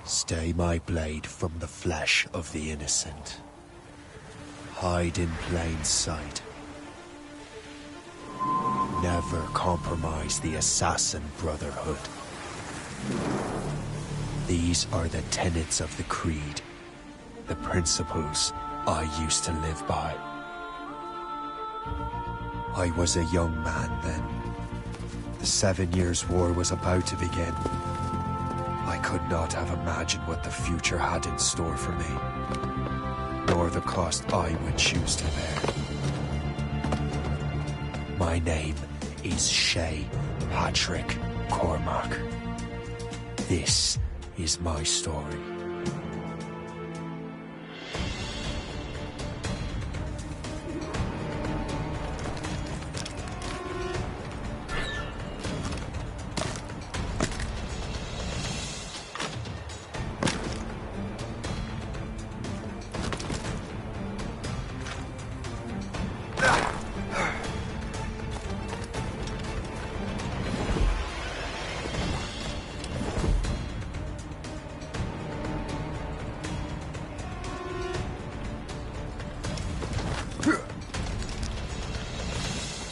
Stay my blade from the flesh of the innocent. Hide in plain sight. Never compromise the Assassin Brotherhood. These are the tenets of the Creed, the principles I used to live by. I was a young man then. The 7 Years' War was about to begin. I could not have imagined what the future had in store for me, nor the cost I would choose to bear. My name is Shay Patrick Cormac. This is my story.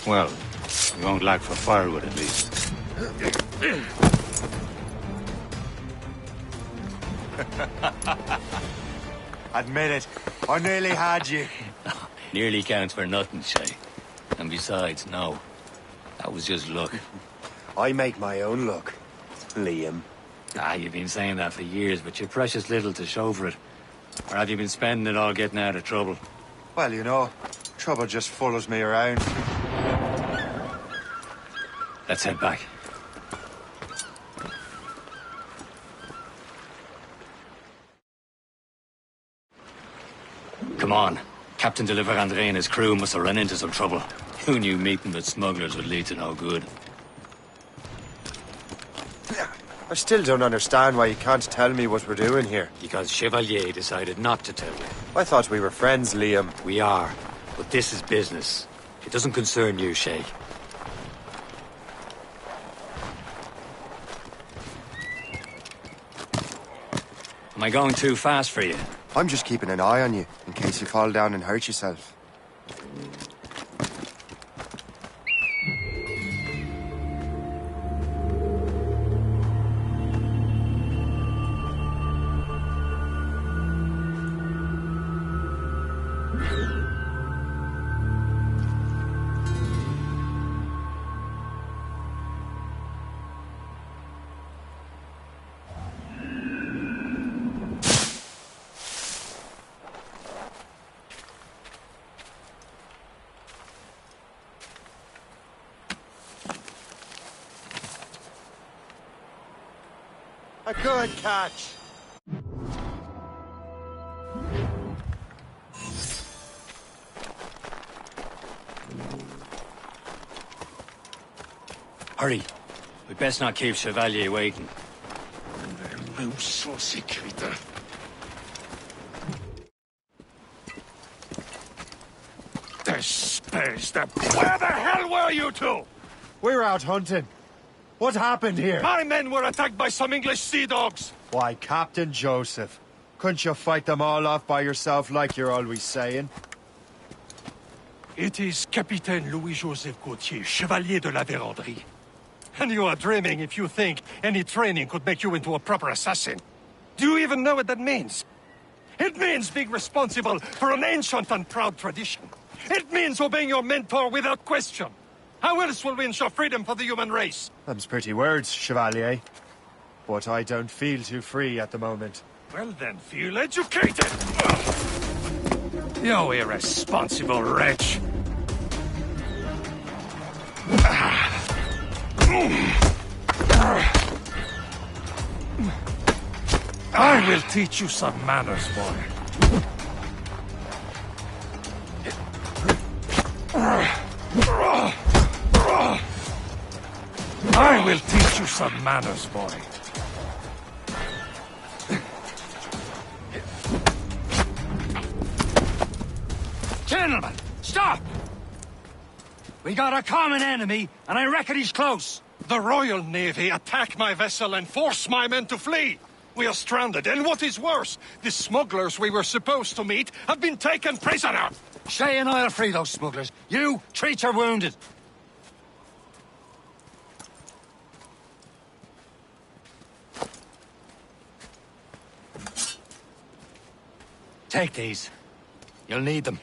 Well, we won't lack for firewood at least. Admit it, I nearly had you. Nearly counts for nothing, Shay. And besides, no. That was just luck. I make my own luck, Liam. You've been saying that for years, but you're precious little to show for it. Or have you been spending it all getting out of trouble? Well, you know, trouble just follows me around. Let's head back. Come on. Captain de Andre and his crew must have run into some trouble. Who knew meeting with smugglers would lead to no good? I still don't understand why you can't tell me what we're doing here. Because Chevalier decided not to tell you. I thought we were friends, Liam. We are, but this is business. It doesn't concern you, Shay. Am I going too fast for you? I'm just keeping an eye on you, in case you fall down and hurt yourself. A good catch. Hurry. We best not keep Chevalier waiting. Where the hell were you two? We're out hunting. What happened here? My men were attacked by some English sea dogs. Why, Captain Joseph, couldn't you fight them all off by yourself like you're always saying? It is Capitaine Louis-Joseph Gauthier, Chevalier de la Vérendrye. And you are dreaming if you think any training could make you into a proper assassin. Do you even know what that means? It means being responsible for an ancient and proud tradition. It means obeying your mentor without question. How else will we ensure freedom for the human race? Them's pretty words, Chevalier. But I don't feel too free at the moment. Well then, feel educated! You irresponsible wretch! I will teach you some manners, boy. I will teach you some manners, boy. Gentlemen, stop! We got a common enemy, and I reckon he's close. The Royal Navy attack my vessel and force my men to flee. We are stranded, and what is worse, the smugglers we were supposed to meet have been taken prisoner! Shay and I'll free those smugglers. You, treat your wounded. Take these. You'll need them.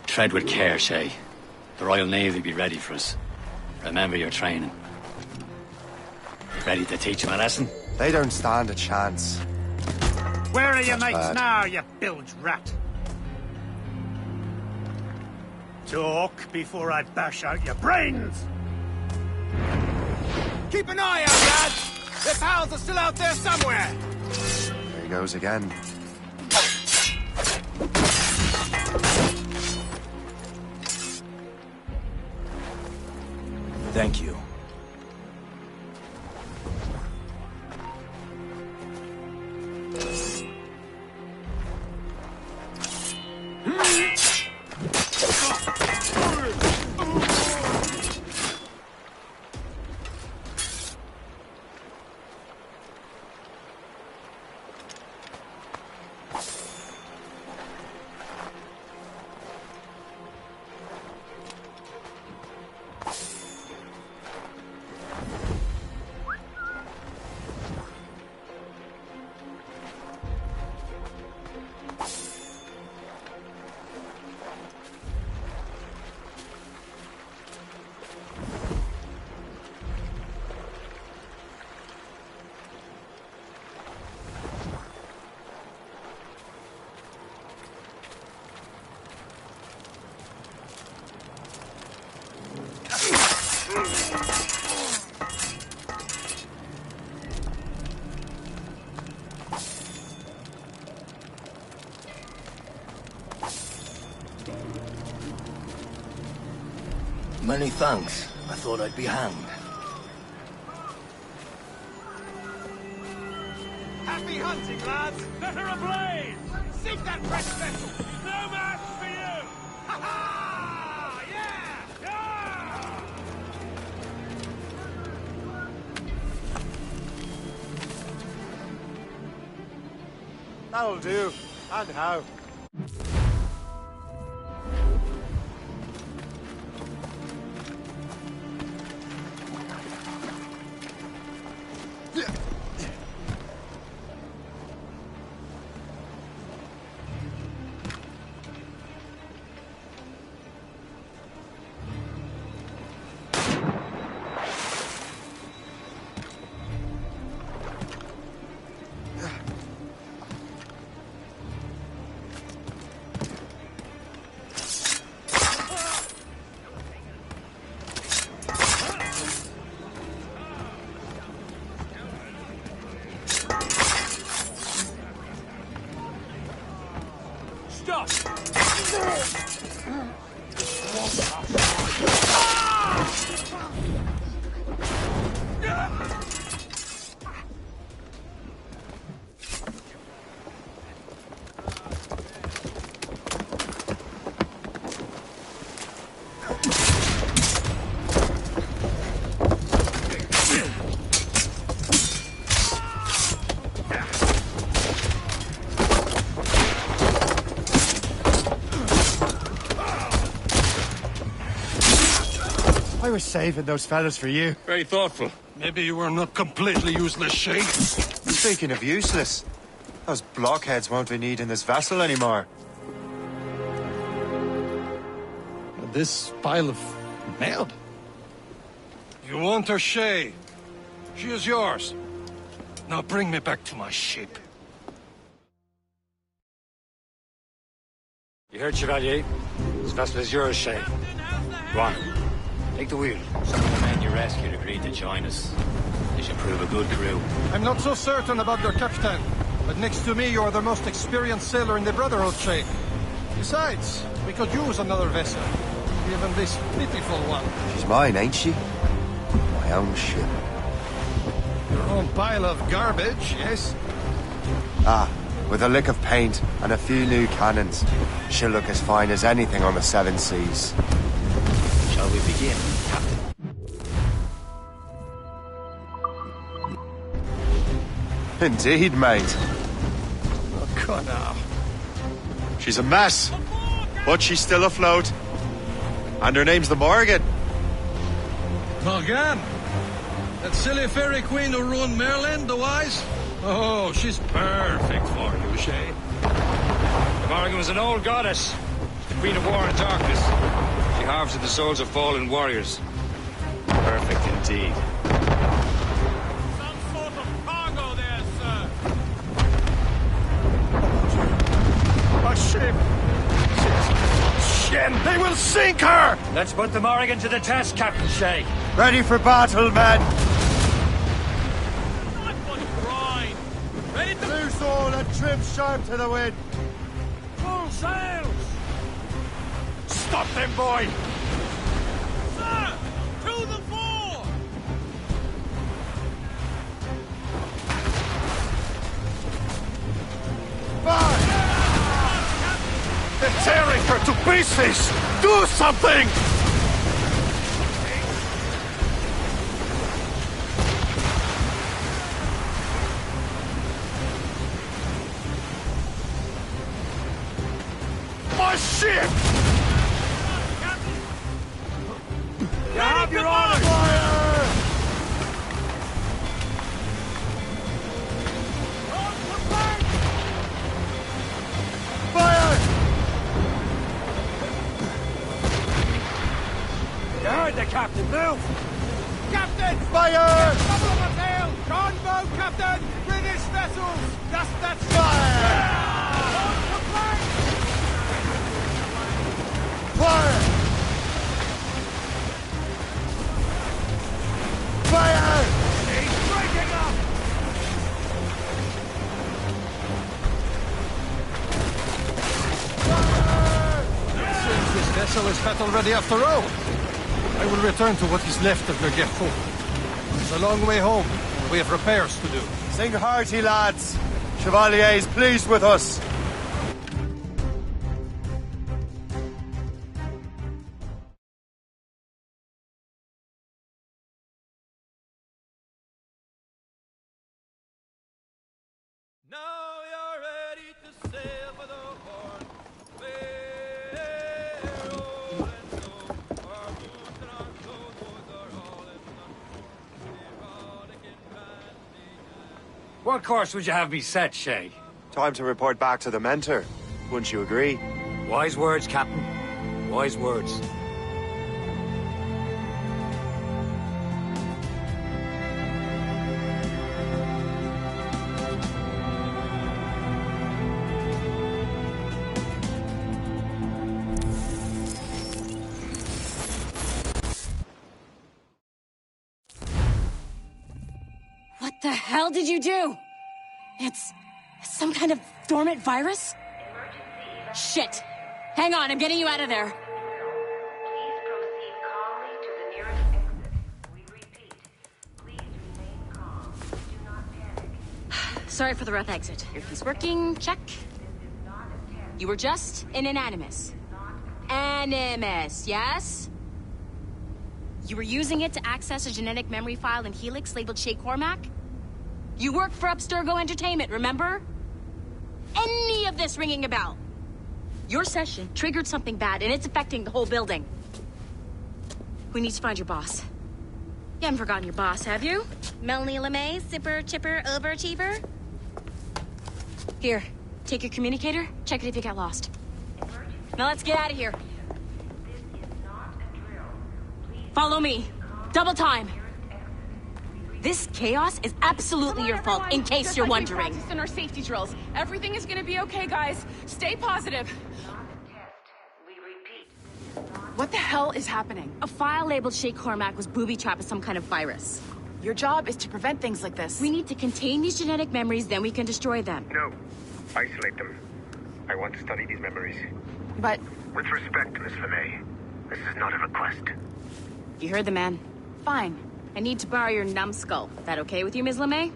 Tread with care, Shay. The Royal Navy be ready for us. Remember your training. Ready to teach them a lesson? They don't stand a chance. Where are your mates bad. now, you bilge rat? Talk before I bash out your brains! Keep an eye out, lads! Their pals are still out there somewhere! There he goes again. Thank you. Many thanks. I thought I'd be hanged. Happy hunting, lads! Set her ablaze! Sink that fresh vessel! No match for you! Ha ha! Yeah! That'll do. And how? I was saving those fellas for you. Very thoughtful. Maybe you were not completely useless, Shay. Speaking of useless, those blockheads won't be needing this vessel anymore. This pile of mail. You want her, Shay? She is yours. Now bring me back to my ship. You heard, Chevalier? This vessel is yours, Shay. Go on. Take the wheel. Some of the men you rescued agreed to join us. They should prove a good crew. I'm not so certain about their captain, but next to me you are the most experienced sailor in the Brotherhood, Shay. Besides, we could use another vessel. Even this pitiful one. She's mine, ain't she? My own ship. Your own pile of garbage, yes? Ah, With a lick of paint and a few new cannons, she'll look as fine as anything on the Seven Seas. Shall we begin, Captain? Indeed, mate. Oh, God, now. She's a mess, but she's still afloat. And her name's the Morgan. Morgan? That silly fairy queen who ruined Merlin, the wise? Oh, she's perfect for you, Shay. The Morgan was an old goddess. The queen of war and darkness. She harvested the souls of fallen warriors. Perfect indeed. Some sort of cargo there, sir. My ship! Shen, they will sink her! Let's put the Morgan to the test, Captain Shay. Ready for battle, men! Not one brine. Ready to Loose all and trim sharp to the wind. full sails. Stop them, boy! Sir, to the fore. They're tearing her to pieces! Do something! My ship! You have your orders. Fire! You heard the captain. Move! Captain! Fire! Double on the tail! Convoy, Captain! British vessels! That's Fire! Fire! Fire! He's breaking up! Seems this vessel is battle ready after all. I will return to what is left of your Gerfo. It's a long way home. We have repairs to do. Sing hearty, lads. Chevalier is pleased with us. Now you're ready to sail for the Horn. Fair old and slow. Our boots and our clothes are all in the rollicking bandy. What course would you have me set, Shay? Time to report back to the mentor. Wouldn't you agree? Wise words, Captain. Wise words. What the hell did you do? It's some kind of dormant virus? Shit! Hang on, I'm getting you out of there. Please proceed calmly to the nearest exit. We repeat, please remain calm. Do not panic. Sorry for the rough exit. If he's working, check. You were just an animus. Animus, yes? You were using it to access a genetic memory file in Helix labeled Shay Cormac? You worked for Abstergo Entertainment, remember? Any of this ringing a bell? Your session triggered something bad, and it's affecting the whole building. We need to find your boss. You haven't forgotten your boss, have you? Melanie LeMay, zipper, chipper, overachiever? Here, take your communicator, check it if you got lost. Now let's get out of here. This is not a drill. Please Follow me. Double time. This chaos is absolutely your fault, in case you're wondering. Practiced in our safety drills. Everything is gonna be okay, guys. Stay positive. not a test. We repeat. What the hell is happening? A file labeled Shay Cormac was booby-trapped with some kind of virus. Your job is to prevent things like this. We need to contain these genetic memories, then we can destroy them. No. Isolate them. I want to study these memories. But With respect, Miss LeMay, this is not a request. You heard the man. fine. I need to borrow your numbskull. That okay with you, Ms. LeMay?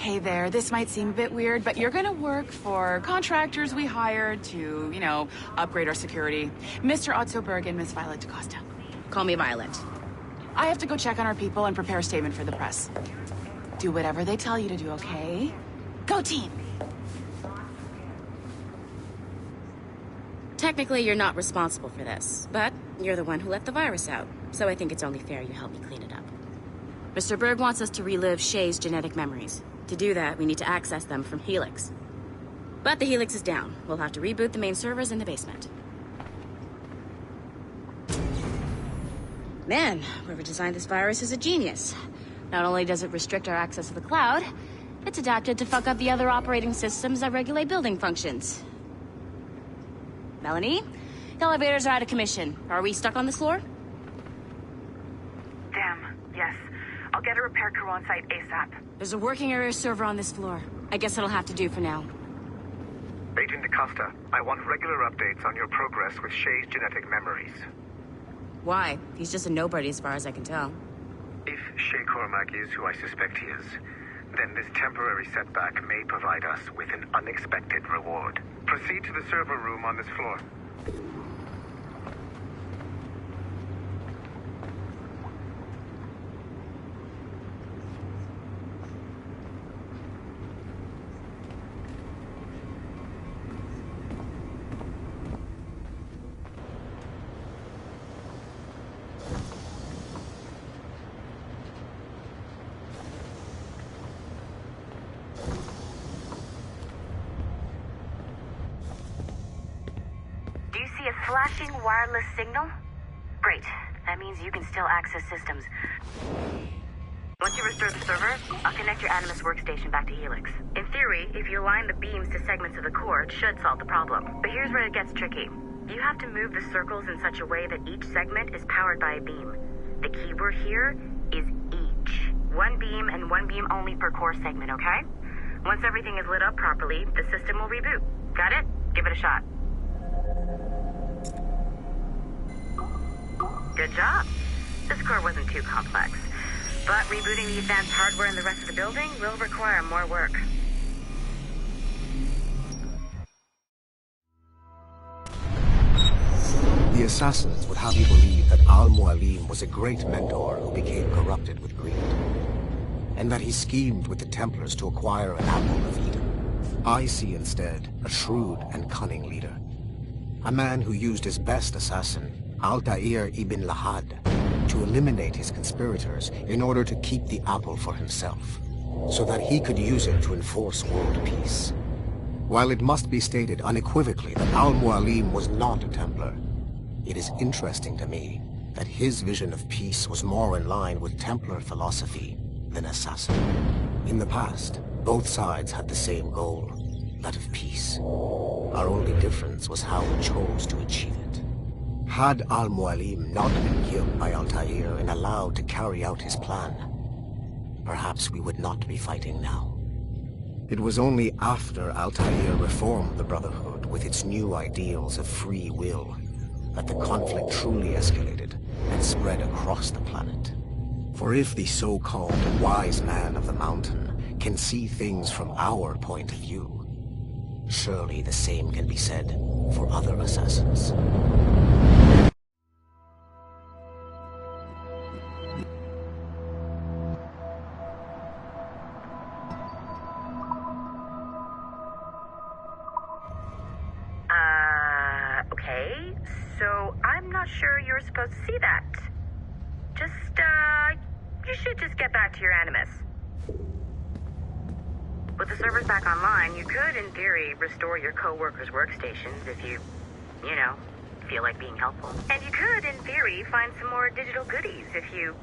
Hey there, this might seem a bit weird, but you're gonna work for contractors we hired to, upgrade our security. Mr. Otto Berg and Miss Violet DaCosta. Call me Violet. I have to go check on our people and prepare a statement for the press. Do whatever they tell you to do, okay? Go team! Technically, you're not responsible for this, but you're the one who let the virus out, so I think it's only fair you help me clean it up. Mr. Berg wants us to relive Shay's genetic memories. To do that, we need to access them from Helix. But the Helix is down. We'll have to reboot the main servers in the basement. Man, whoever designed this virus is a genius. Not only does it restrict our access to the cloud, it's adapted to fuck up the other operating systems that regulate building functions. Melanie? The elevators are out of commission. Are we stuck on this floor? Damn, yes. I'll get a repair crew on site ASAP. There's a working area server on this floor. I guess it'll have to do for now. Agent DaCosta, I want regular updates on your progress with Shay's genetic memories. Why? He's just a nobody as far as I can tell. If Shay Cormac is who I suspect he is, then this temporary setback may provide us with an unexpected reward. Proceed to the server room on this floor. Flashing wireless signal? Great. That means you can still access systems. Once you restore the server, I'll connect your Animus workstation back to Helix. In theory, if you align the beams to segments of the core, it should solve the problem. But here's where it gets tricky. You have to move the circles in such a way that each segment is powered by a beam. The keyword here is each. One beam and one beam only per core segment, okay? Once everything is lit up properly, the system will reboot. Got it? Give it a shot. Good job. This core wasn't too complex, but rebooting the advanced hardware in the rest of the building will require more work. The assassins would have you believe that Al-Mualim was a great mentor who became corrupted with greed, and that he schemed with the Templars to acquire an apple of Eden. I see instead a shrewd and cunning leader, a man who used his best assassin, Altair ibn Lahad, to eliminate his conspirators in order to keep the apple for himself, so that he could use it to enforce world peace. While it must be stated unequivocally that Al-Mualim was not a Templar, it is interesting to me that his vision of peace was more in line with Templar philosophy than assassin. In the past, both sides had the same goal, that of peace. Our only difference was how we chose to achieve it. Had Al-Mualim not been killed by Altair and allowed to carry out his plan, perhaps we would not be fighting now. It was only after Altair reformed the Brotherhood with its new ideals of free will that the conflict truly escalated and spread across the planet. For if the so-called wise man of the mountain can see things from our point of view, surely the same can be said for other assassins. Okay, so I'm not sure you're supposed to see that. You should just get back to your Animus. With the servers back online, you could, in theory, restore your co-workers' workstations if you feel like being helpful. And you could, in theory, find some more digital goodies if you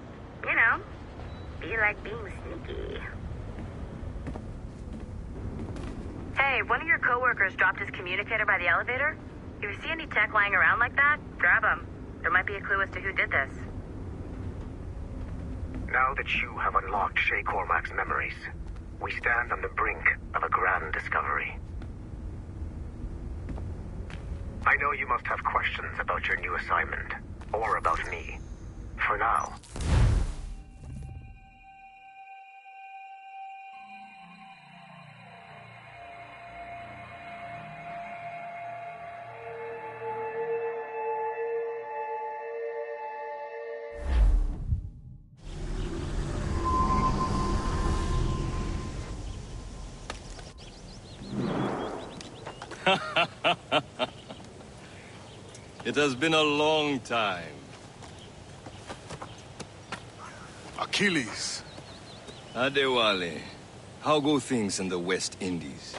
feel like being sneaky. Hey, one of your co-workers dropped his communicator by the elevator. If you see any tech lying around like that, grab them. There might be a clue as to who did this. Now that you have unlocked Shay Cormac's memories, we stand on the brink of a grand discovery. I know you must have questions about your new assignment, or about me. For now, It has been a long time. Achilles. Adewale, how go things in the West Indies?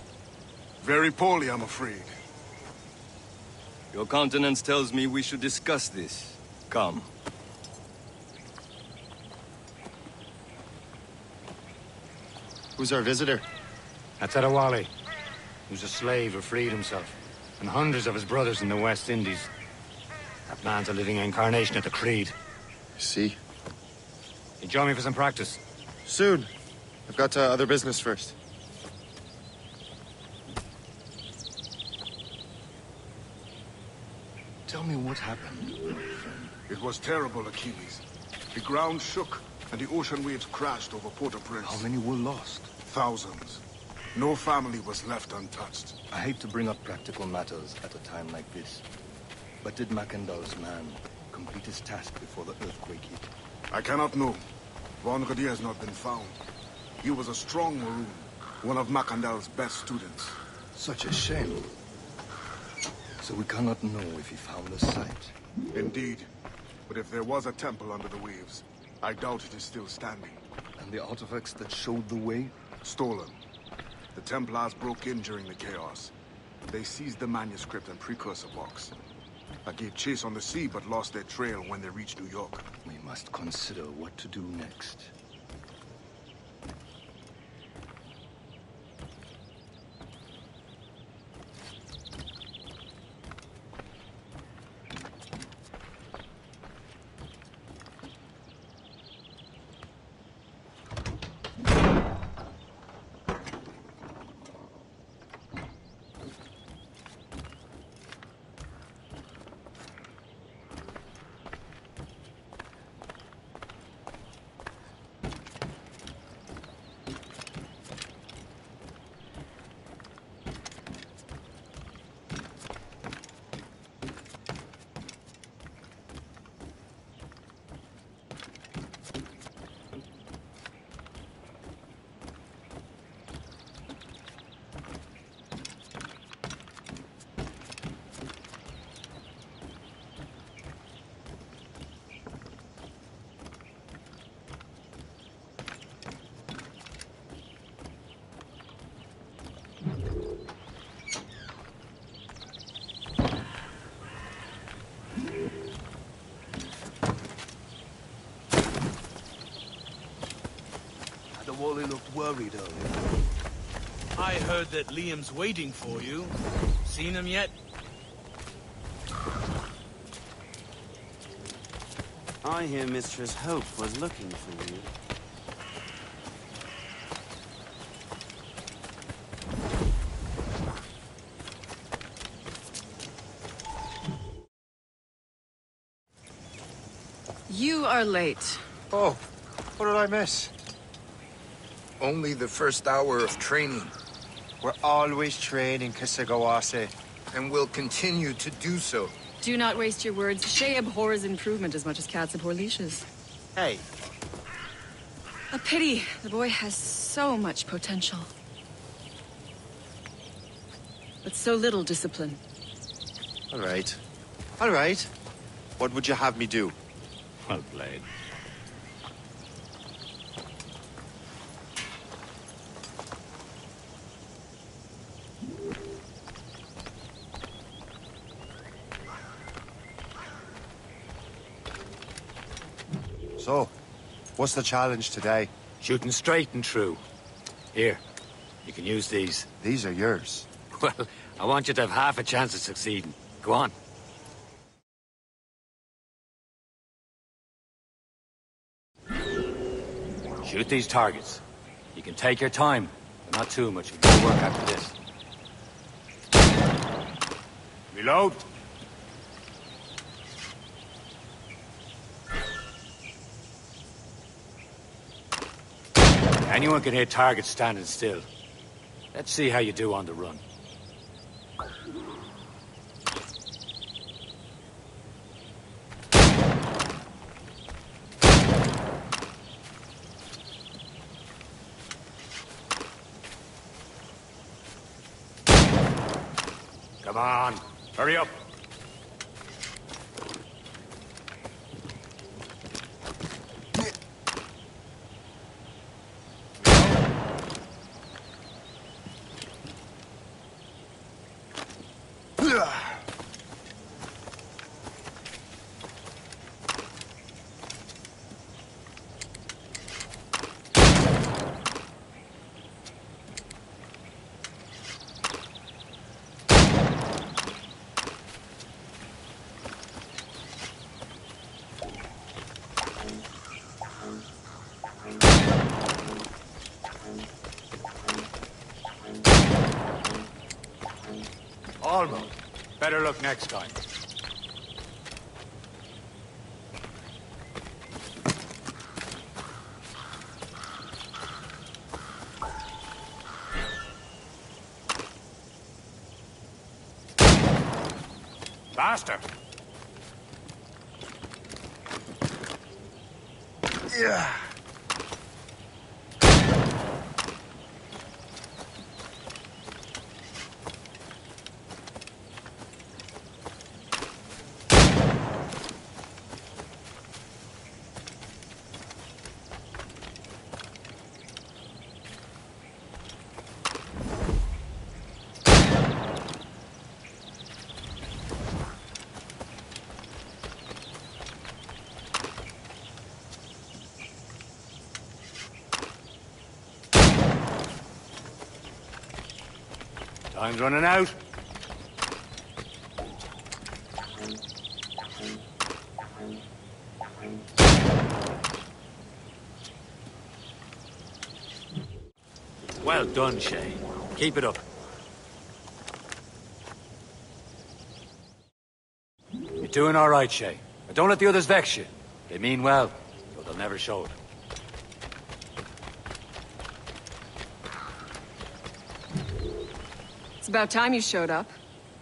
Very poorly, I'm afraid. Your countenance tells me we should discuss this. Come. Who's our visitor? That's Adewale, who's a slave who freed himself, and hundreds of his brothers in the West Indies. That man's a living incarnation of the Creed. See? You join me for some practice? Soon. I've got other business first. Tell me what happened. It was terrible, Achilles. The ground shook, and the ocean waves crashed over Port-au-Prince. How many were lost? Thousands. No family was left untouched. I hate to bring up practical matters at a time like this. But did Macandal's man complete his task before the earthquake hit? I cannot know. Vonredi has not been found. He was a strong Maroon, one of Macandal's best students. Such a shame. So we cannot know if he found the site. Indeed. But if there was a temple under the waves, I doubt it is still standing. And the artifacts that showed the way? Stolen. The Templars broke in during the chaos. They seized the manuscript and precursor box. I gave chase on the sea, but lost their trail when they reached New York. We must consider what to do next. Wally looked worried earlier. I heard that Liam's waiting for you. Seen him yet? I hear Mistress Hope was looking for you. You are late. Oh, what did I miss? Only the first hour of training. We're always training, Kisagawase. And will continue to do so. Do not waste your words. Shay abhors improvement as much as cats abhor leashes. Hey. A pity. The boy has so much potential. But so little discipline. All right. All right. What would you have me do? Well played. So, what's the challenge today? Shooting straight and true. Here, you can use these. These are yours. Well, I want you to have half a chance of succeeding. Go on. Shoot these targets. You can take your time, but not too much. You can work after this. Reload. Anyone can hit targets standing still. Let's see how you do on the run. Come on, hurry up. Almost. Better look next time. Faster! Yeah. Time's running out. Well done, Shay. Keep it up. You're doing all right, Shay. But don't let the others vex you. They mean well, but they'll never show it. It's about time you showed up.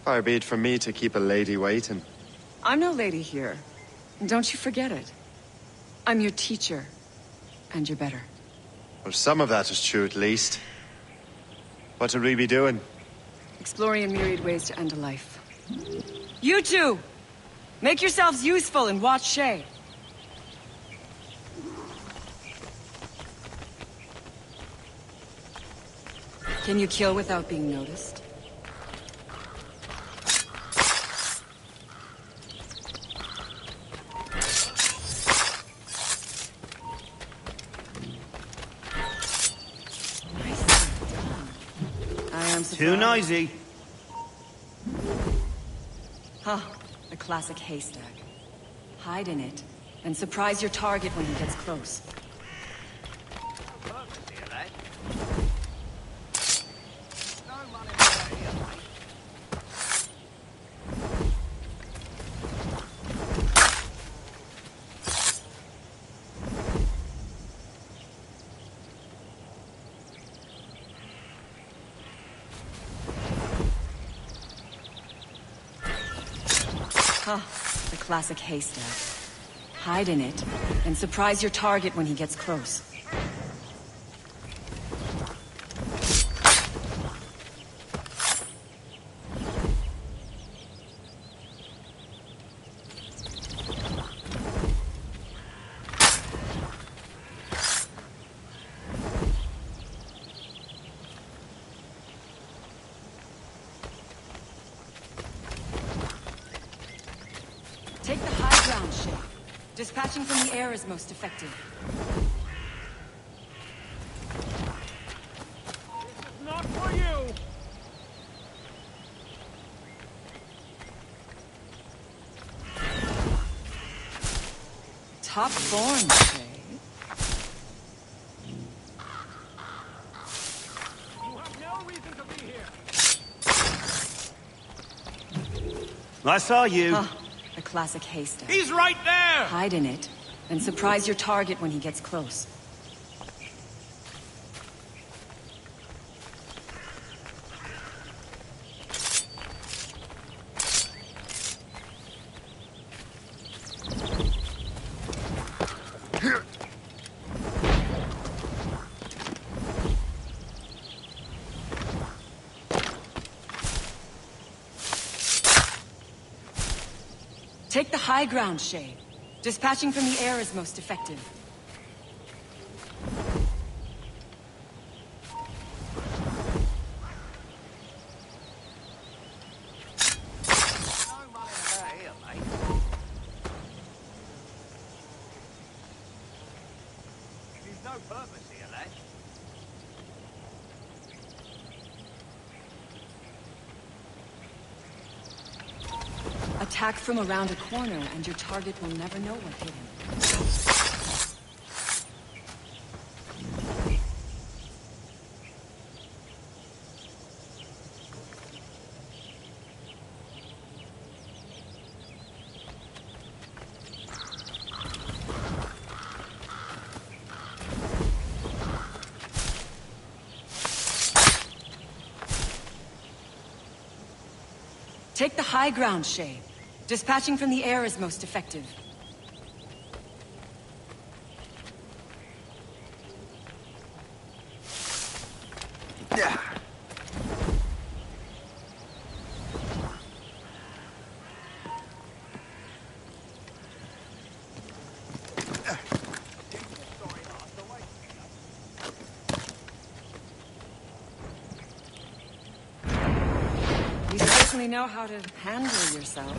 Far be it from me to keep a lady waiting. I'm no lady here. And don't you forget it. I'm your teacher. And you're better. Well, some of that is true at least. What would we be doing? Exploring a myriad ways to end a life. You two! Make yourselves useful and watch Shay. Can you kill without being noticed? Too noisy. Huh. A classic haystack. Hide in it, and surprise your target when he gets close. Huh. The classic haystack. Hide in it, and surprise your target when he gets close. Take the high ground, Shay. Dispatching from the air is most effective. This is not for you! Top form, Shay. You have no reason to be here! I saw you. Huh. A classic haystack. He's right there! Hide in it, and surprise your target when he gets close. Take the high ground, Shay. Dispatching from the air is most effective. There's no purpose here, lad. Attack from around a corner, and your target will never know what hit him. Take the high ground, Shay. Dispatching from the air is most effective. Yeah. You certainly know how to handle yourself.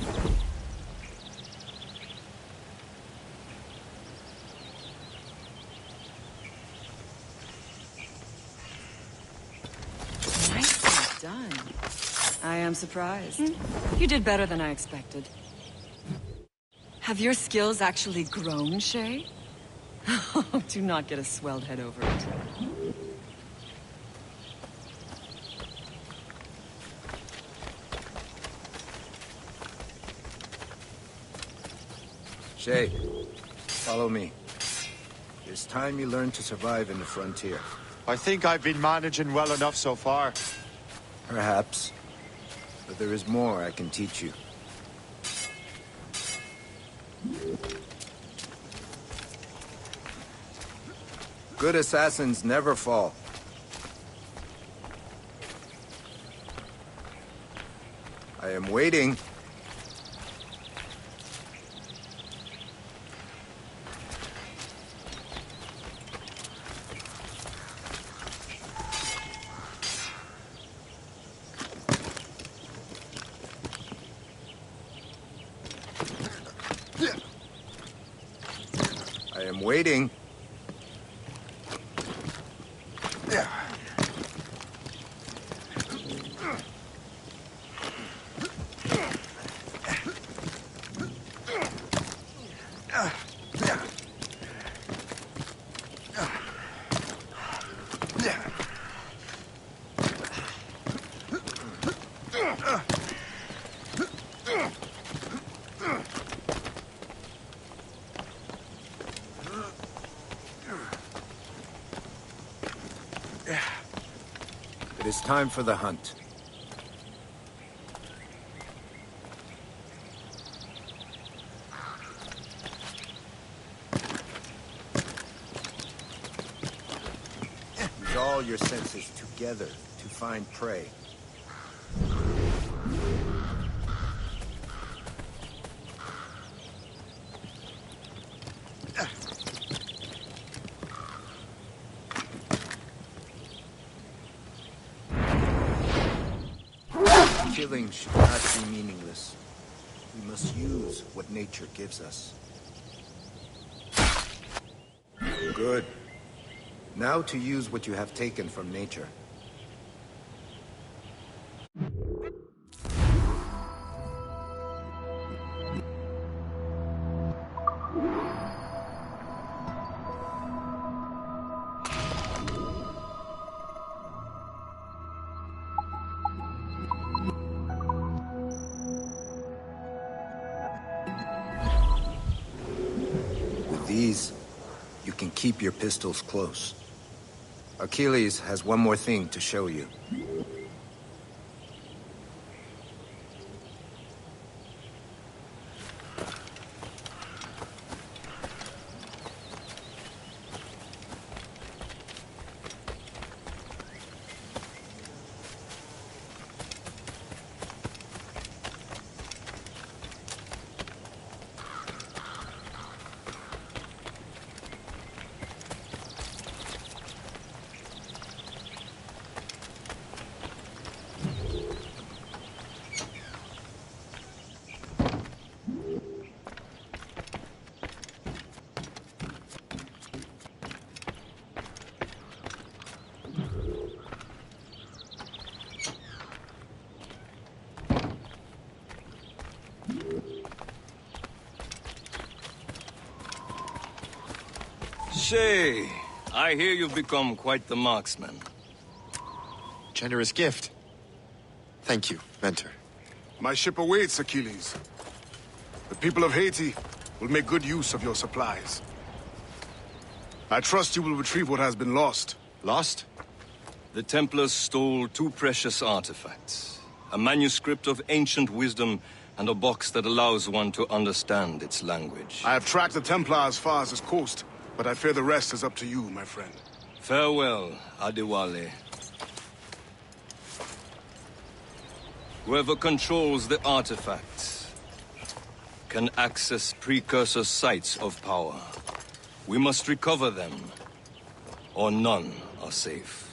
Nicely done. I am surprised. You did better than I expected. Have your skills actually grown, Shay? Do not get a swelled head over it. Shay, follow me. It's time you learn to survive in the frontier. I think I've been managing well enough so far. Perhaps. But there is more I can teach you. Good assassins never fall. I am waiting. I am waiting. It is time for the hunt. Use all your senses together to find prey. Killing should not be meaningless. We must use what nature gives us. Good. Now to use what you have taken from nature. These, you can keep your pistols close. Achilles has one more thing to show you. Shay, I hear you've become quite the marksman. Generous gift. Thank you, Mentor. My ship awaits, Achilles. The people of Haiti will make good use of your supplies. I trust you will retrieve what has been lost. Lost? The Templars stole 2 precious artifacts. A manuscript of ancient wisdom and a box that allows one to understand its language. I have tracked the Templar as far as this coast, but I fear the rest is up to you, my friend. Farewell, Adewale. Whoever controls the artifacts can access precursor sites of power. We must recover them, or none are safe.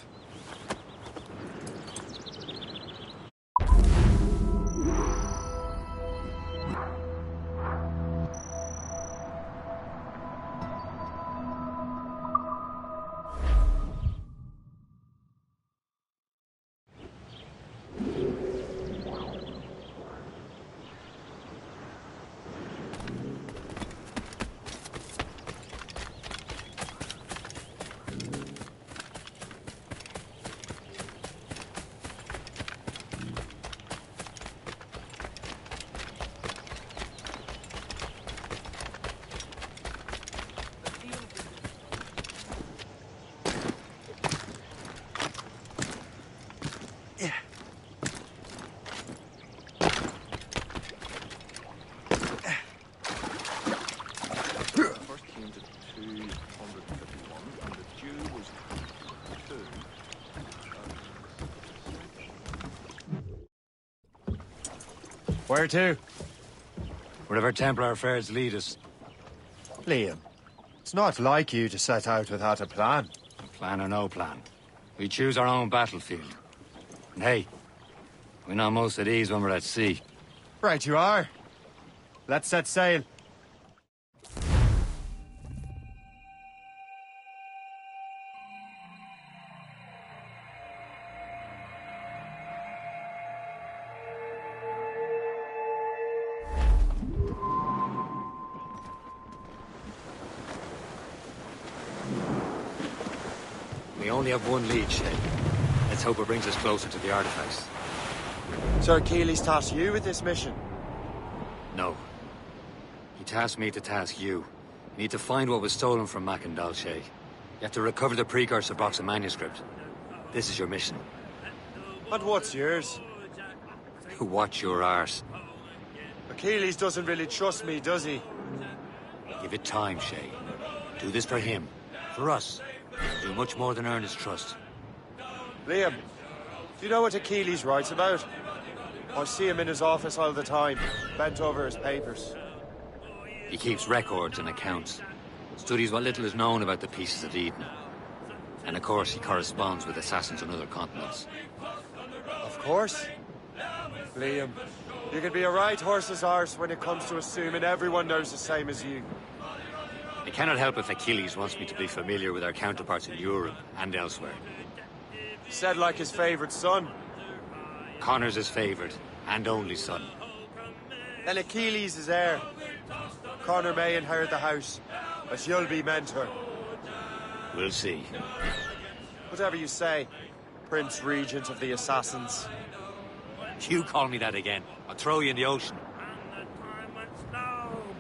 Where to? Wherever Templar affairs lead us. Liam, it's not like you to set out without a plan. Plan or no plan. We choose our own battlefield. And hey, we're not most at ease when we're at sea. Right you are. Let's set sail. We only have one lead, Shay. Let's hope it brings us closer to the artifacts. Sir Achilles tasked you with this mission? No. He tasked me to task you. You need to find what was stolen from Macandal, Shay. You have to recover the precursor box of manuscript. This is your mission. And what's yours? Watch your arse. Achilles doesn't really trust me, does he? Give it time, Shay. Do this for him. For us. Do much more than earn his trust. Liam, do you know what Achilles writes about? I see him in his office all the time, bent over his papers. He keeps records and accounts. Studies what little is known about the pieces of Eden. And of course, he corresponds with assassins on other continents. Of course. Liam, you can be a right horse's arse when it comes to assuming everyone knows the same as you. I cannot help if Achilles wants me to be familiar with our counterparts in Europe and elsewhere. Said like his favorite son. Connor's his favorite and only son. Then Achilles is heir. Connor may inherit the house, but you'll be mentor. We'll see. Whatever you say, Prince Regent of the Assassins. You call me that again, I'll throw you in the ocean.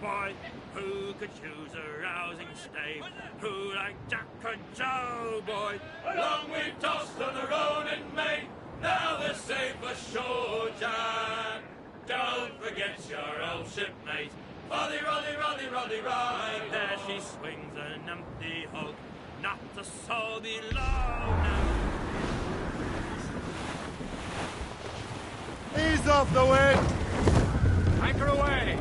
Boy, who could choose a rousing stave? Who like Jack and Joe, boy? Long we've tossed on the road in May. Now they're safe ashore, Jack. Don't forget your old shipmate. Roddy, Roddy, Roddy, Roddy, right. There she swings an empty hulk. Not a soul below now. Ease off the wind! Anchor away!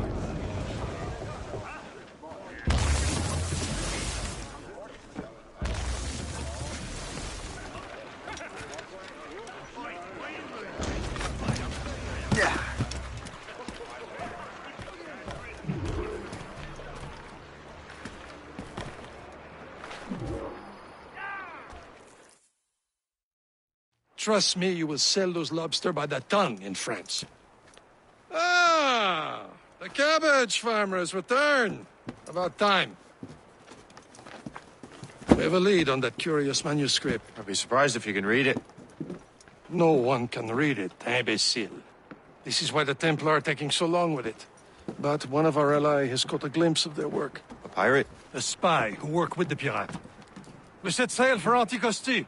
Trust me, you will sell those lobster by the ton in France. Ah, the cabbage farmer has returned. About time. have a lead on that curious manuscript. I'd be surprised if you can read it. No one can read it, imbecile. This is why the Templar are taking so long with it. But one of our allies has caught a glimpse of their work. A pirate? A spy who worked with the pirate. We set sail for Anticosti.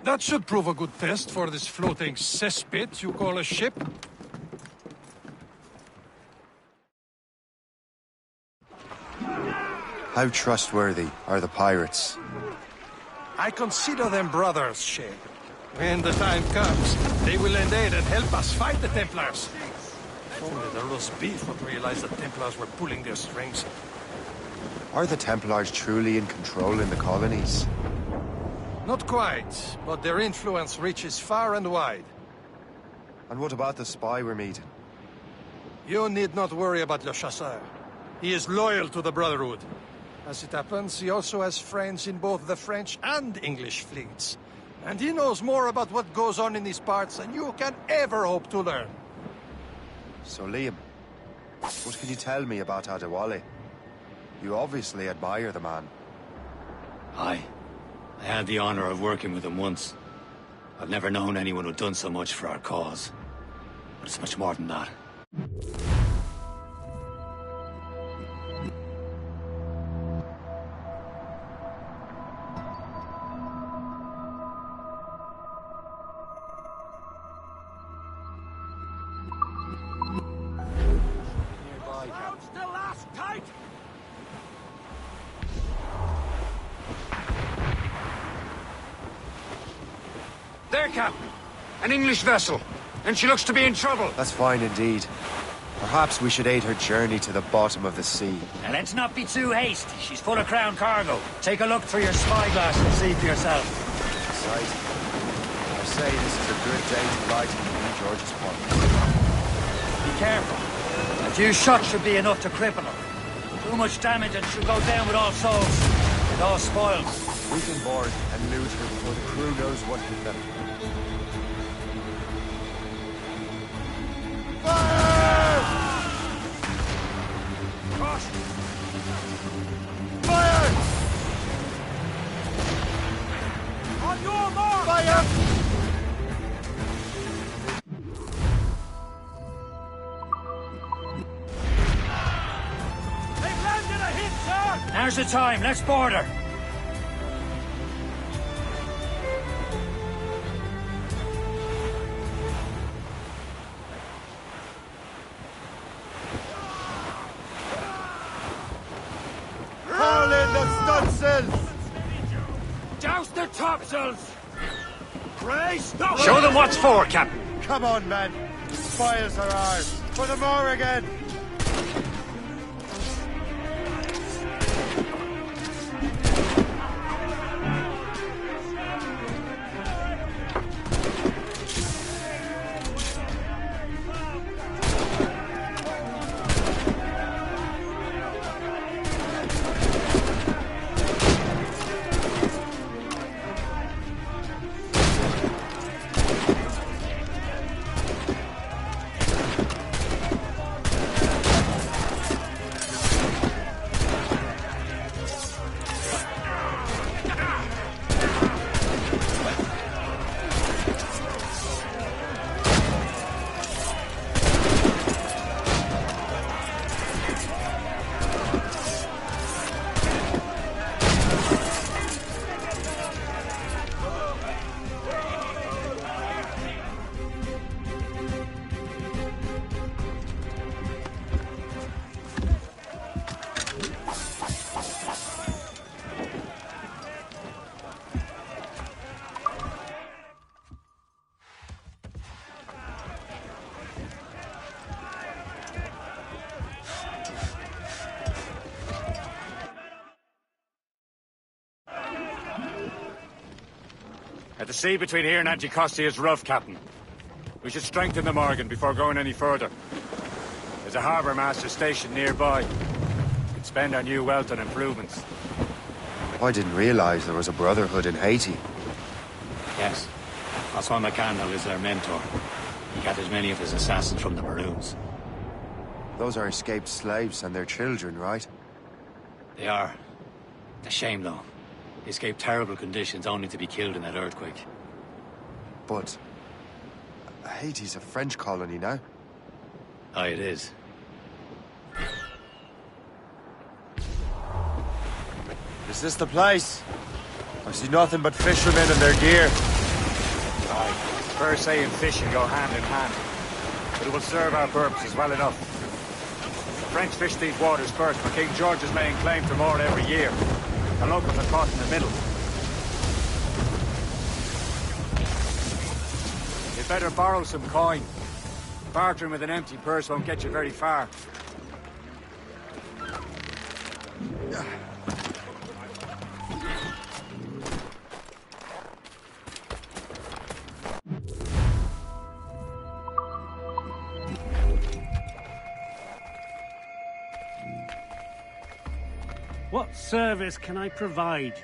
That should prove a good test for this floating cesspit you call a ship. How trustworthy are the pirates? I consider them brothers, Shay. When the time comes, they will lend aid and help us fight the Templars. If only the roast beef would realize the Templars were pulling their strings. Are the Templars truly in control in the colonies? Not quite, but their influence reaches far and wide. And what about the spy we're meeting? You need not worry about Le Chasseur. He is loyal to the Brotherhood. As it happens, he also has friends in both the French and English fleets. And he knows more about what goes on in these parts than you can ever hope to learn. So, Liam, what can you tell me about Adewale? You obviously admire the man. Aye. I had the honor of working with him once. I've never known anyone who'd done so much for our cause. But it's much more than that. There, Captain. An English vessel. And she looks to be in trouble. That's fine indeed. Perhaps we should aid her journey to the bottom of the sea. Now let's not be too hasty. She's full of crown cargo. Take a look through your spyglass and see for yourself. Exciting. I say this is a good day to ride to King George's Park. Be careful. A few shots should be enough to cripple her. Too much damage and she'll go down with all souls. And all spoiled. We can board and loot her before the crew knows what hit them. Fire! Fire! On your mark! Fire! They've landed a hit, sir! Now's the time. Let's board her. Douse their topsails! Brace! Show them what's for, Captain. Come on, men. The spoils are ours. For the more again. The sea between here and Anticosti is rough, Captain. We should strengthen the Morgan before going any further. There's a harbour master stationed nearby. We could spend our new wealth on improvements. I didn't realize there was a brotherhood in Haiti. Yes. Francois McCandle is their mentor. He gathers many of his assassins from the Maroons. Those are escaped slaves and their children, right? They are. It's a shame, though. He escaped terrible conditions only to be killed in that earthquake. But Haiti's a French colony now. Aye, it is. Is this the place? I see nothing but fishermen and their gear. Aye, per se and fishing go hand in hand. But it will serve our purposes well enough. The French fish these waters first, for King George is laying claim to more every year. The locals are caught in the middle. You'd better borrow some coin. Bartering with an empty purse won't get you very far. What service can I provide?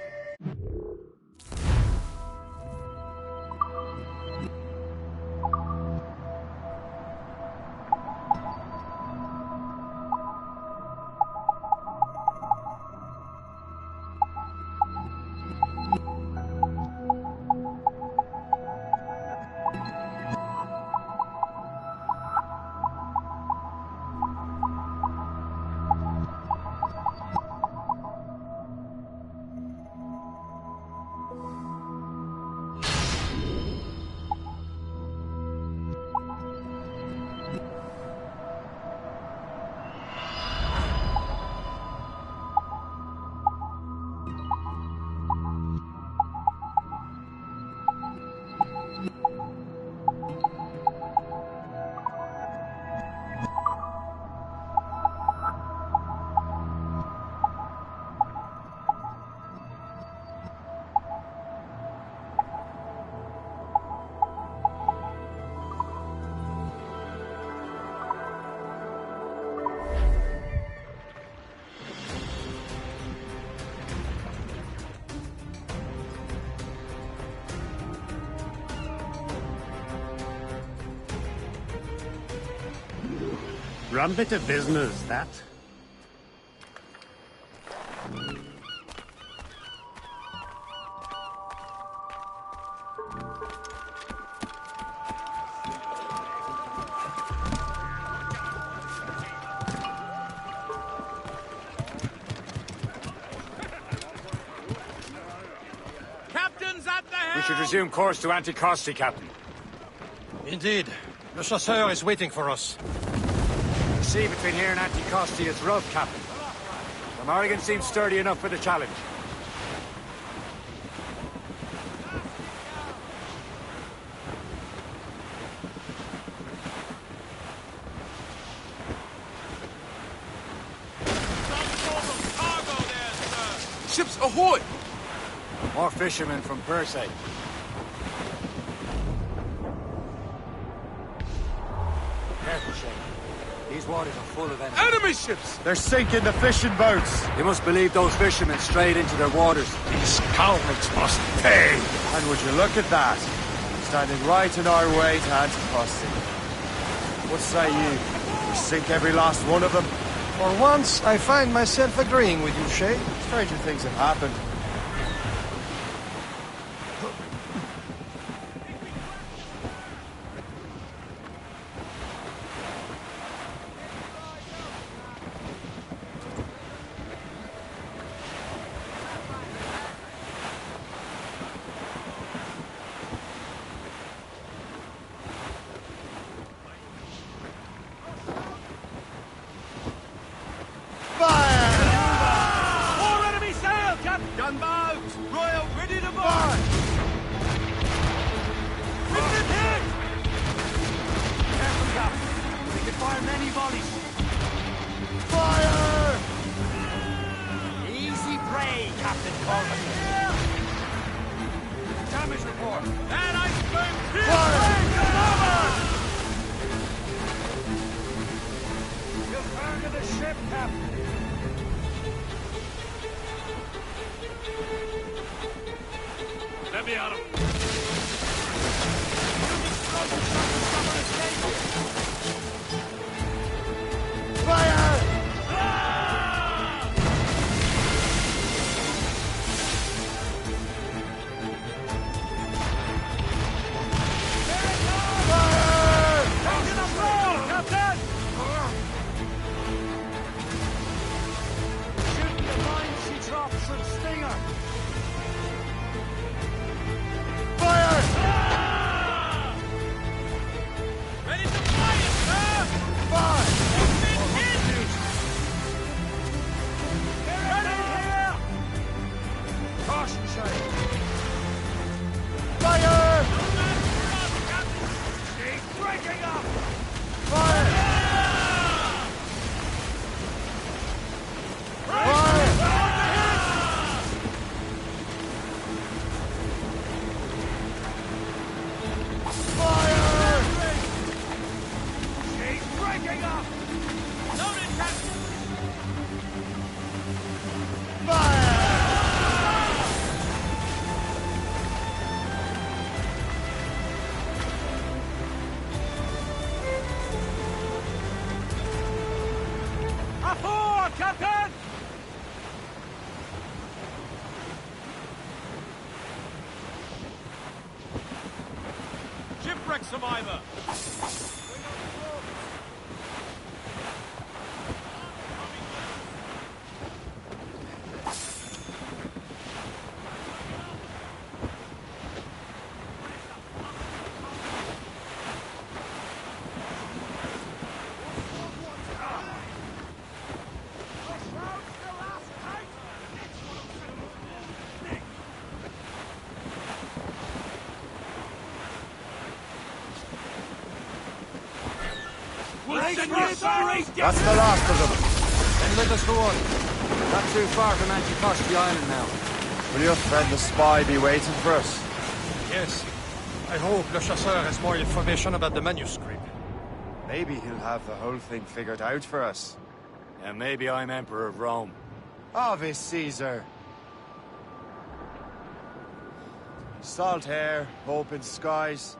Rum bit of business, that. Captain's at the helm! We should resume course to Anticosti, Captain. Indeed. Le chasseur is waiting for us. The sea between here and Anticosti is rough, Captain. The Morrigan seems sturdy enough for the challenge. Ships ahoy! More fishermen from Persay. Careful, Shane. These waters are full of enemies. Enemy ships! They're sinking the fishing boats! You must believe those fishermen strayed into their waters. These cowards must pay! And would you look at that? Standing right in our way to Anticosti. What say you? We sink every last one of them? For once, I find myself agreeing with you, Shay. Stranger things have happened. Let me out of Afor, Captain! Shipwreck survivor! That's the last of them. Then let us go on. Not too far from Anticosti Island now. Will your friend the spy be waiting for us? Yes. I hope Le Chasseur has more information about the manuscript. Maybe he'll have the whole thing figured out for us. And maybe I'm Emperor of Rome. Ave Caesar. Salt air, open skies.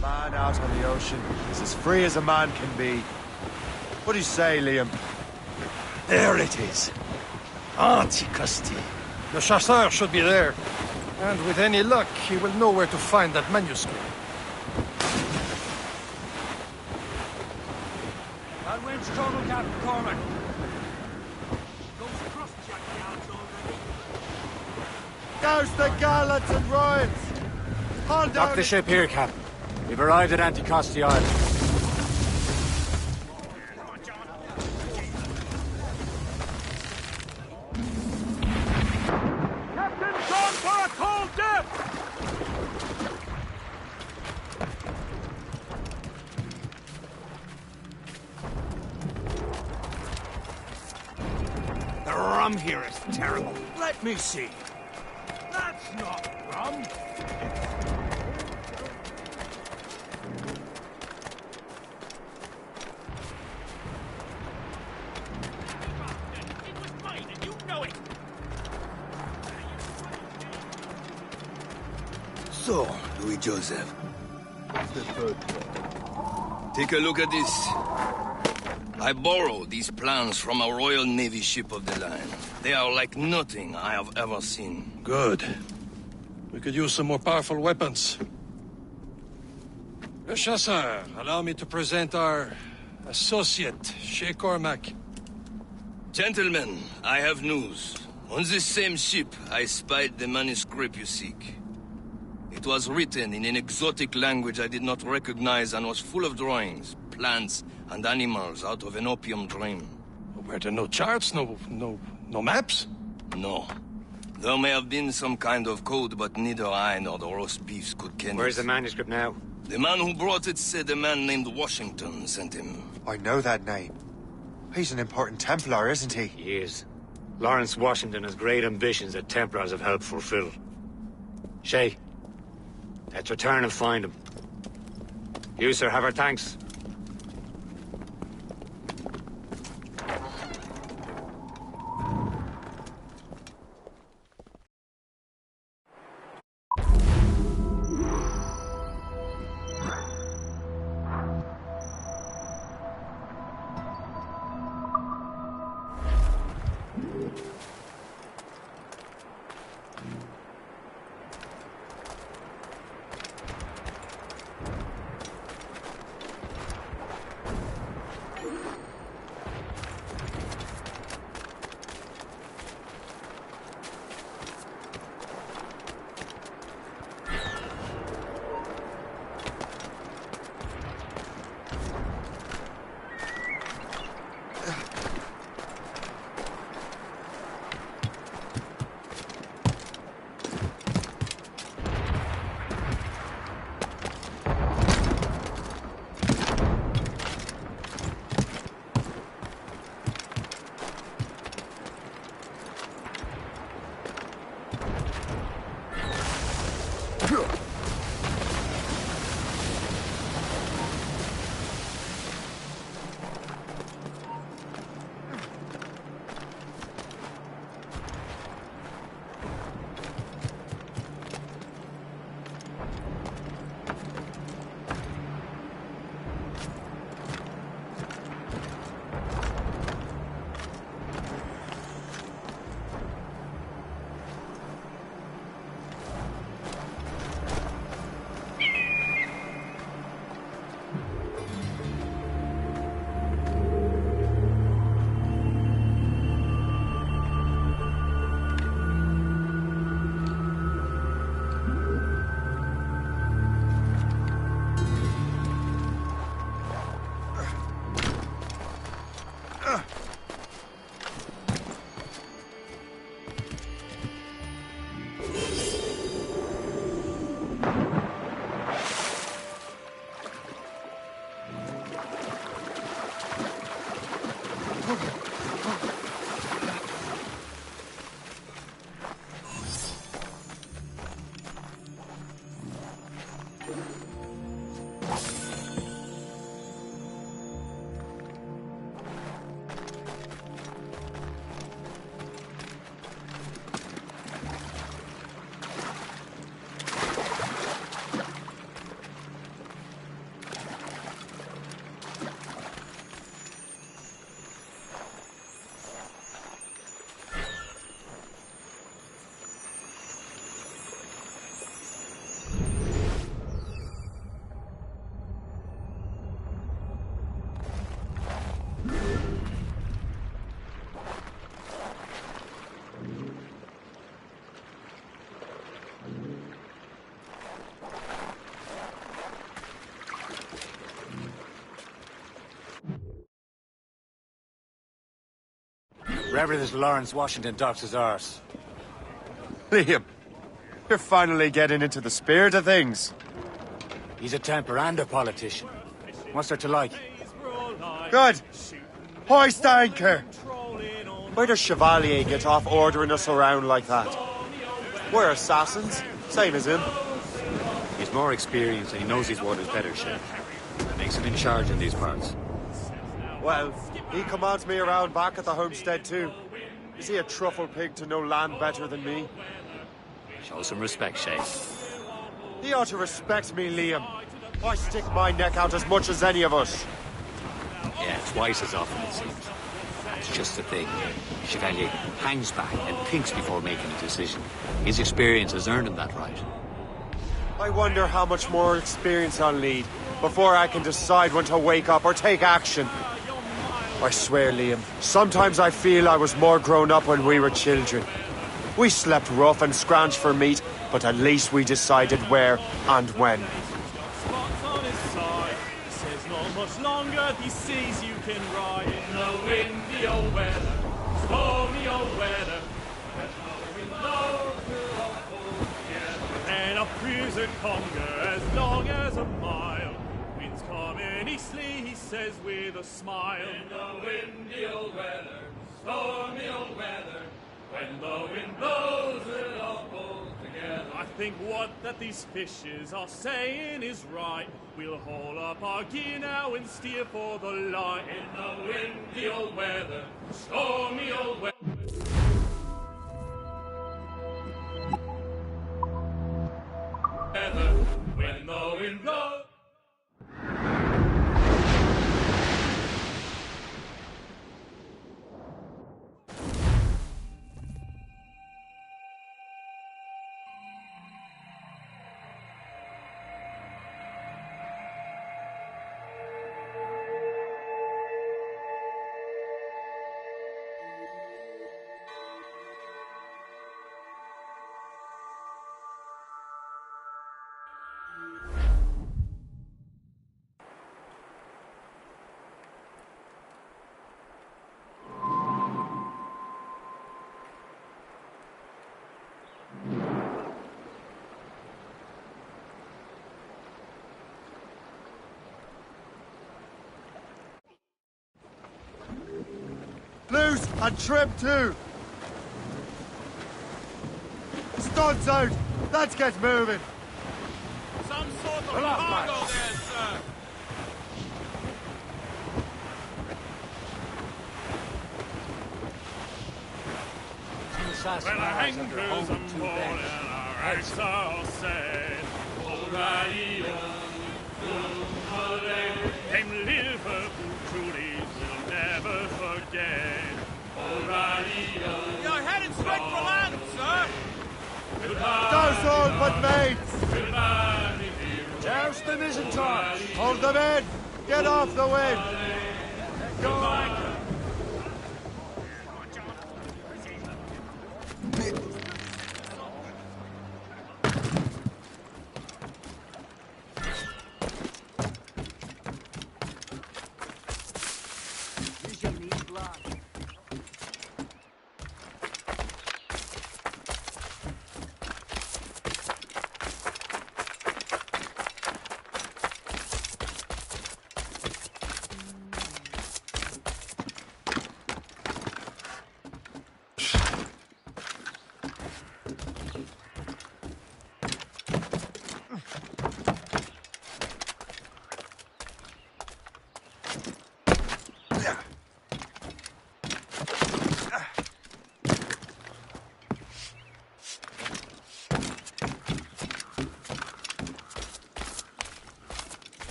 Man out on the ocean is as free as a man can be. What do you say, Liam? There it is. Anticosti. Le Chasseur should be there. And with any luck, he will know where to find that manuscript. That wind's total, Captain Cormac. Those crossjack yards already. Goes the gallants and royals! Hold Dock down the ship here, Captain. We've arrived at Anticosti Island. Captain's gone for a cold dip! The rum here is terrible. Let me see. That's not rum. So, Louis Joseph. Take a look at this. I borrowed these plans from a Royal Navy ship of the line. They are like nothing I have ever seen. Good. We could use some more powerful weapons. Le Chasseur, allow me to present our associate, Shay Cormac. Gentlemen, I have news. On this same ship, I spied the manuscript you seek. It was written in an exotic language I did not recognize and was full of drawings, plants, and animals out of an opium dream. Were there no charts, no maps? No. There may have been some kind of code, but neither I nor the roast beefs could ken it. Where's the manuscript now? The man who brought it said a man named Washington sent him. I know that name. He's an important Templar, isn't he? He is. Lawrence Washington has great ambitions that Templars have helped fulfill. Shay, let's return and find him. You, sir, have our thanks. Wherever this Lawrence Washington docks his arse. Liam, you're finally getting into the spirit of things. He's a temper and a politician. What's there to like? Good. Hoist anchor. Where does Chevalier get off ordering us around like that? We're assassins, same as him. He's more experienced and he knows his orders better, Sheriff. That makes him in charge in these parts. Well, he commands me around back at the homestead too. Is he a truffle pig to know land better than me? Show some respect, Shay. He ought to respect me, Liam. I stick my neck out as much as any of us. Yeah, twice as often, it seems. That's just the thing. Chevalier hangs back and thinks before making a decision. His experience has earned him that right. I wonder how much more experience I'll need before I can decide when to wake up or take action. I swear, Liam, sometimes I feel I was more grown up when we were children. We slept rough and scrounged for meat, but at least we decided where and when. Much longer these seas you can ride in the windy old weather, stormy old weather. And up cruiser conger as long as a mile. Winds coming easterly, he says with a smile. In the windy old weather, stormy old weather. When the wind blows, we'll all pull together. I think what that these fishes are saying is right. We'll haul up our gear now and steer for the light. In the windy old weather, stormy old weather. When the wind blows. Loose and trim too. Studs out. Let's get moving. Some sort of cargo there, sir. Well, the anchors are more than our hearts are set. O'Reilly, them Liverpool trulies we'll never forget. O'Reilly, you're heading straight for land, sir. Douse all but mates. Douse the mizzen tops. Hold them in. Get off the wind. Go.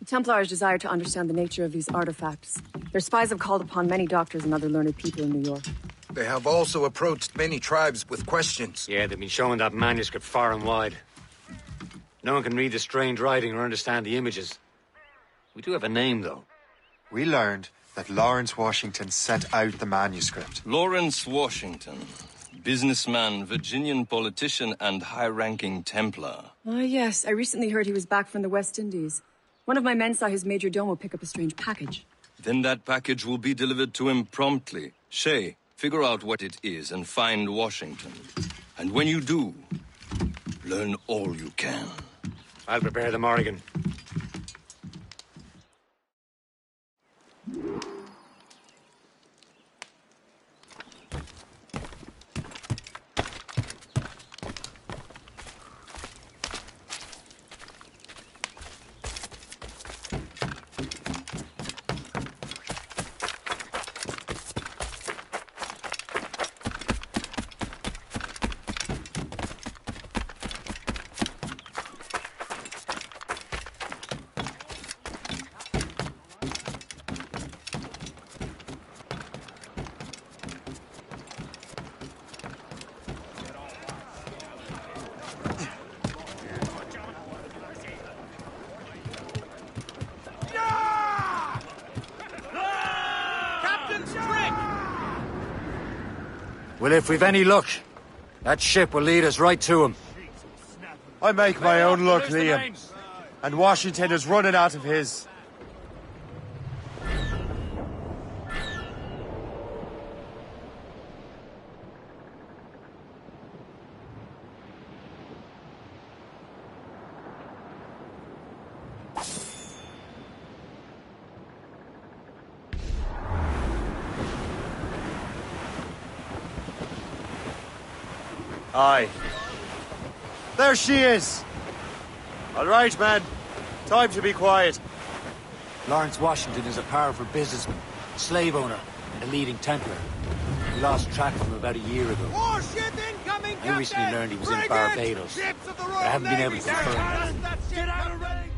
Templars desire to understand the nature of these artifacts. Their spies have called upon many doctors and other learned people in New York. They have also approached many tribes with questions. Yeah, they've been showing that manuscript far and wide. No one can read the strange writing or understand the images. We do have a name, though. We learned that Lawrence Washington sent out the manuscript. Lawrence Washington. Businessman, Virginian politician, and high-ranking Templar. Ah, yes. I recently heard he was back from the West Indies. One of my men saw his major domo pick up a strange package. Then that package will be delivered to him promptly. Shay, figure out what it is and find Washington. And when you do, learn all you can. I'll prepare the Morrigan. Well, if we've any luck, that ship will lead us right to him. I make my own luck, Liam. And Washington is running out of his. Aye. There she is! All right, man. Time to be quiet. Lawrence Washington is a powerful businessman, slave owner, and a leading Templar. We lost track of him about a year ago. Warship incoming, I recently learned he was in Barbados, but I haven't been able to confirm it. Get out of range!